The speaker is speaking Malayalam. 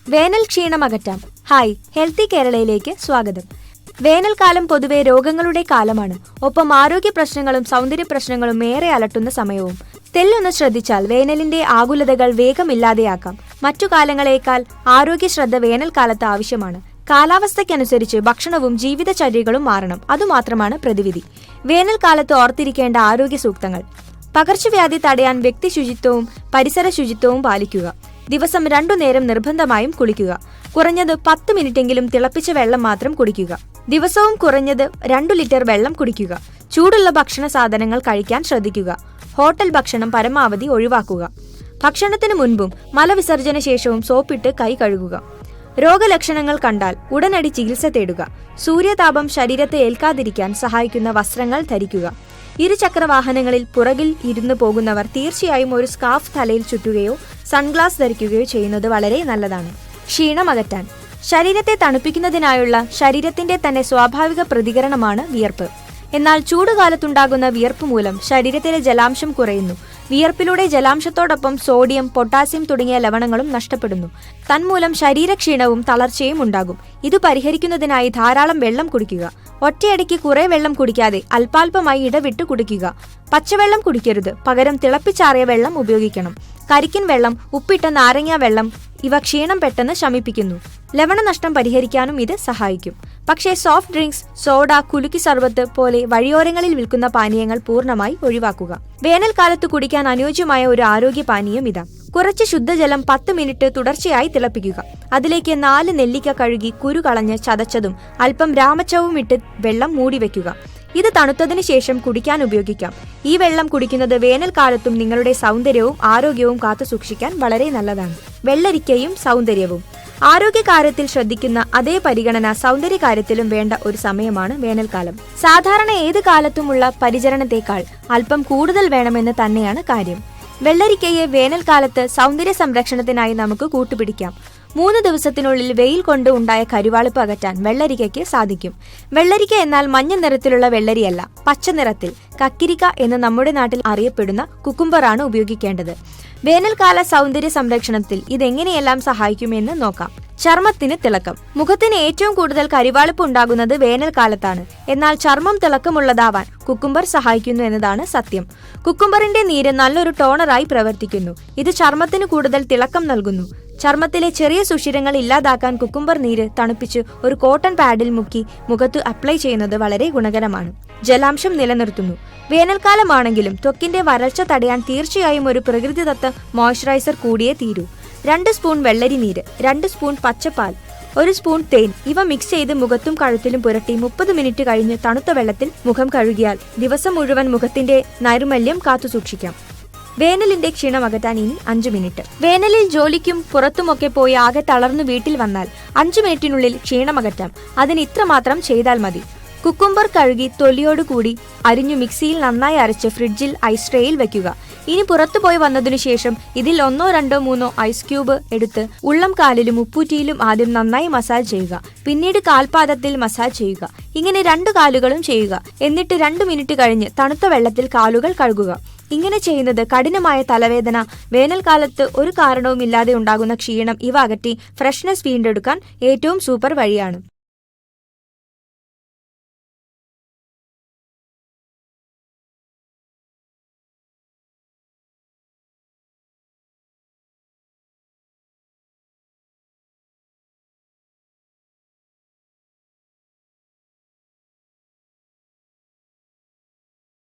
വേനൽ ക്ഷീണം അകറ്റാം. ഹായ്, ഹെൽത്തി കേരളയിലേക്ക് സ്വാഗതം. വേനൽക്കാലം പൊതുവെ രോഗങ്ങളുടെ കാലമാണ്. ഒപ്പം ആരോഗ്യ പ്രശ്നങ്ങളും സൗന്ദര്യ പ്രശ്നങ്ങളും ഏറെ അലട്ടുന്ന സമയവും. തെല്ലൊന്ന് ശ്രദ്ധിച്ചാൽ വേനലിന്റെ ആകുലതകൾ വേഗമില്ലാതെയാക്കാം. മറ്റു കാലങ്ങളേക്കാൾ ആരോഗ്യ ശ്രദ്ധ വേനൽക്കാലത്ത് ആവശ്യമാണ്. കാലാവസ്ഥയ്ക്കനുസരിച്ച് ഭക്ഷണവും ജീവിതചര്യകളും മാറണം. അതുമാത്രമാണ് പ്രതിവിധി. വേനൽക്കാലത്ത് ഓർത്തിരിക്കേണ്ട ആരോഗ്യ സൂക്തങ്ങൾ: പകർച്ചവ്യാധി തടയാൻ വ്യക്തി ശുചിത്വവും പരിസര ശുചിത്വവും പാലിക്കുക. ദിവസം 2 നേരം നിർബന്ധമായും കുളിക്കുക. കുറഞ്ഞത് 10 മിനിറ്റെങ്കിലും തിളപ്പിച്ച വെള്ളം മാത്രം കുടിക്കുക. ദിവസവും കുറഞ്ഞത് 2 ലിറ്റർ വെള്ളം കുടിക്കുക. ചൂടുള്ള ഭക്ഷണ സാധനങ്ങൾ കഴിക്കാൻ ശ്രദ്ധിക്കുക. ഹോട്ടൽ ഭക്ഷണം പരമാവധി ഒഴിവാക്കുക. ഭക്ഷണത്തിന് മുൻപും മലവിസർജന ശേഷവും സോപ്പിട്ട് കൈ കഴുകുക. രോഗലക്ഷണങ്ങൾ കണ്ടാൽ ഉടനടി ചികിത്സ തേടുക. സൂര്യതാപം ശരീരത്തെ ഏൽക്കാതിരിക്കാൻ സഹായിക്കുന്ന വസ്ത്രങ്ങൾ ധരിക്കുക. ഇരുചക്ര വാഹനങ്ങളിൽ പുറകിൽ ഇരുന്ന് പോകുന്നവർ തീർച്ചയായും ഒരു സ്കാർഫ് തലയിൽ ചുറ്റുകയോ സൺഗ്ലാസ് ധരിക്കുകയോ ചെയ്യുന്നത് വളരെ നല്ലതാണ്. ക്ഷീണം അകറ്റാൻ ശരീരത്തെ തണുപ്പിക്കുന്നതിനായുള്ള ശരീരത്തിന്റെ തന്നെ സ്വാഭാവിക പ്രതികരണമാണ് വിയർപ്പ്. എന്നാൽ ചൂടുകാലത്തുണ്ടാകുന്ന വിയർപ്പ് മൂലം ശരീരത്തിലെ ജലാംശം കുറയുന്നു. വിയർപ്പിലൂടെ ജലാംശത്തോടൊപ്പം സോഡിയം, പൊട്ടാസ്യം തുടങ്ങിയ ലവണങ്ങളും നഷ്ടപ്പെടുന്നു. തന്മൂലം ശരീരക്ഷീണവും തളർച്ചയും ഉണ്ടാകും. ഇത് പരിഹരിക്കുന്നതിനായി ധാരാളം വെള്ളം കുടിക്കുക. ഒറ്റയടിക്ക് കുറെ വെള്ളം കുടിക്കാതെ അല്പാൽപമായി ഇടവിട്ട് കുടിക്കുക. പച്ചവെള്ളം കുടിക്കരുത്. പകരം തിളപ്പിച്ചാറിയ വെള്ളം ഉപയോഗിക്കണം. കരിക്കിൻ വെള്ളം, ഉപ്പിട്ട നാരങ്ങ വെള്ളം ഇവ ക്ഷീണം പെട്ടെന്ന് ശമിപ്പിക്കുന്നു. ലവണനഷ്ടം പരിഹരിക്കാനും ഇത് സഹായിക്കും. പക്ഷേ സോഫ്റ്റ് ഡ്രിങ്ക്സ്, സോഡ, കുലുക്കി സർബത്ത് പോലെ വഴിയോരങ്ങളിൽ വിൽക്കുന്ന പാനീയങ്ങൾ പൂർണ്ണമായി ഒഴിവാക്കുക. വേനൽക്കാലത്ത് കുടിക്കാൻ അനുയോജ്യമായ ഒരു ആരോഗ്യ പാനീയം ഇതാ: കുറച്ച് ശുദ്ധജലം 10 മിനിറ്റ് തുടർച്ചയായി തിളപ്പിക്കുക. അതിലേക്ക് 4 നെല്ലിക്ക കഴുകി കുരു കളഞ്ഞ് ചതച്ചതും അല്പം രാമച്ചവും ഇട്ട് വെള്ളം മൂടിവെക്കുക. ഇത് തണുത്തതിനു ശേഷം കുടിക്കാൻ ഉപയോഗിക്കാം. ഈ വെള്ളം കുടിക്കുന്നത് വേനൽക്കാലത്തും നിങ്ങളുടെ സൗന്ദര്യവും ആരോഗ്യവും കാത്തുസൂക്ഷിക്കാൻ വളരെ നല്ലതാണ്. വെള്ളരിക്കയും സൗന്ദര്യവും ആരോഗ്യകാര്യത്തിൽ ശ്രദ്ധിക്കുന്ന അതേ പരിഗണന സൗന്ദര്യകാര്യത്തിലും വേണ്ട ഒരു സമയമാണ് വേനൽക്കാലം. സാധാരണ ഏത് കാലത്തുമുള്ള പരിചരണത്തെക്കാൾ അല്പം കൂടുതൽ വേണമെന്ന് തന്നെയാണ് കാര്യം. വെള്ളരിക്കയെ വേനൽക്കാലത്ത് സൗന്ദര്യ സംരക്ഷണത്തിനായി നമുക്ക് കൂട്ടുപിടിക്കാം. 3 ദിവസത്തിനുള്ളിൽ വെയിൽ കൊണ്ട് ഉണ്ടായ കരുവാളിപ്പ് അകറ്റാൻ വെള്ളരിക്കയ്ക്ക് സാധിക്കും. വെള്ളരിക്ക എന്നാൽ മഞ്ഞ നിറത്തിലുള്ള വെള്ളരിയല്ല, പച്ച നിറത്തിൽ കക്കിരിക്ക എന്ന് നമ്മുടെ നാട്ടിൽ അറിയപ്പെടുന്ന കുക്കുംബറാണ് ഉപയോഗിക്കേണ്ടത്. വേനൽക്കാല സൗന്ദര്യ സംരക്ഷണത്തിൽ ഇതെങ്ങനെയെല്ലാം സഹായിക്കുമെന്ന് നോക്കാം. ചർമ്മത്തിന് തിളക്കം. മുഖത്തിന് ഏറ്റവും കൂടുതൽ കരിവാളിപ്പ് ഉണ്ടാകുന്നത് വേനൽക്കാലത്താണ്. എന്നാൽ ചർമ്മം തിളക്കമുള്ളതാവാൻ കുക്കുംബർ സഹായിക്കുന്നു എന്നതാണ് സത്യം. കുക്കുംബറിന്റെ നീര് നല്ലൊരു ടോണറായി പ്രവർത്തിക്കുന്നു. ഇത് ചർമ്മത്തിന് കൂടുതൽ തിളക്കം നൽകുന്നു. ചർമ്മത്തിലെ ചെറിയ സുഷിരങ്ങൾ ഇല്ലാതാക്കാൻ കുക്കുംബർ നീര് തണുപ്പിച്ച് ഒരു കോട്ടൺ പാഡിൽ മുക്കി മുഖത്ത് അപ്ലൈ ചെയ്യുന്നത് വളരെ ഗുണകരമാണ്. ജലാംശം നിലനിർത്തുന്നു. വേനൽക്കാലമാണെങ്കിലും ത്വക്കിന്റെ വരൾച്ച തടയാൻ തീർച്ചയായും ഒരു പ്രകൃതിദത്ത മോയ്സ്ചറൈസർ കൂടിയേ തീരൂ. 2 സ്പൂൺ വെള്ളരി നീര്, 2 സ്പൂൺ പച്ചപ്പാൽ, 1 സ്പൂൺ തേൻ ഇവ മിക്സ് ചെയ്ത് മുഖത്തും കഴുത്തിലും പുരട്ടി 30 മിനിറ്റ് കഴിഞ്ഞ് തണുത്ത വെള്ളത്തിൽ മുഖം കഴുകിയാൽ ദിവസം മുഴുവൻ മുഖത്തിന്റെ നൈർമല്യം കാത്തുസൂക്ഷിക്കാം. വേനലിന്റെ ക്ഷീണം അകറ്റാൻ ഇനി 5 മിനിറ്റ്. വേനലിൽ ജോലിക്കും പുറത്തുമൊക്കെ പോയി ആകെ തളർന്നു വീട്ടിൽ വന്നാൽ 5 മിനിറ്റിനുള്ളിൽ ക്ഷീണമകറ്റാം. അതിന് ഇത്രമാത്രം ചെയ്താൽ മതി. കുക്കുംബർ കഴുകി തൊലിയോടുകൂടി അരിഞ്ഞു മിക്സിയിൽ നന്നായി അരച്ച് ഫ്രിഡ്ജിൽ ഐസ് ട്രേയിൽ വെക്കുക. ഇനി പുറത്തുപോയി വന്നതിനു ശേഷം ഇതിൽ 1, 2, 3 ഐസ് ക്യൂബ് എടുത്ത് ഉള്ളം കാലിലും ഉപ്പൂറ്റിയിലും ആദ്യം നന്നായി മസാജ് ചെയ്യുക. പിന്നീട് കാൽപാദത്തിൽ മസാജ് ചെയ്യുക. ഇങ്ങനെ 2 കാലുകളും ചെയ്യുക. എന്നിട്ട് 2 മിനിറ്റ് കഴിഞ്ഞ് തണുത്ത വെള്ളത്തിൽ കാലുകൾ കഴുകുക. ഇങ്ങനെ ചെയ്യുന്നത് കഠിനമായ തലവേദന, വേനൽക്കാലത്ത് ഒരു കാരണവുമില്ലാതെ ഉണ്ടാകുന്ന ക്ഷീണം ഇവ അകറ്റി ഫ്രഷ്നെസ് വീണ്ടെടുക്കാൻ ഏറ്റവും സൂപ്പർ വഴിയാണ്.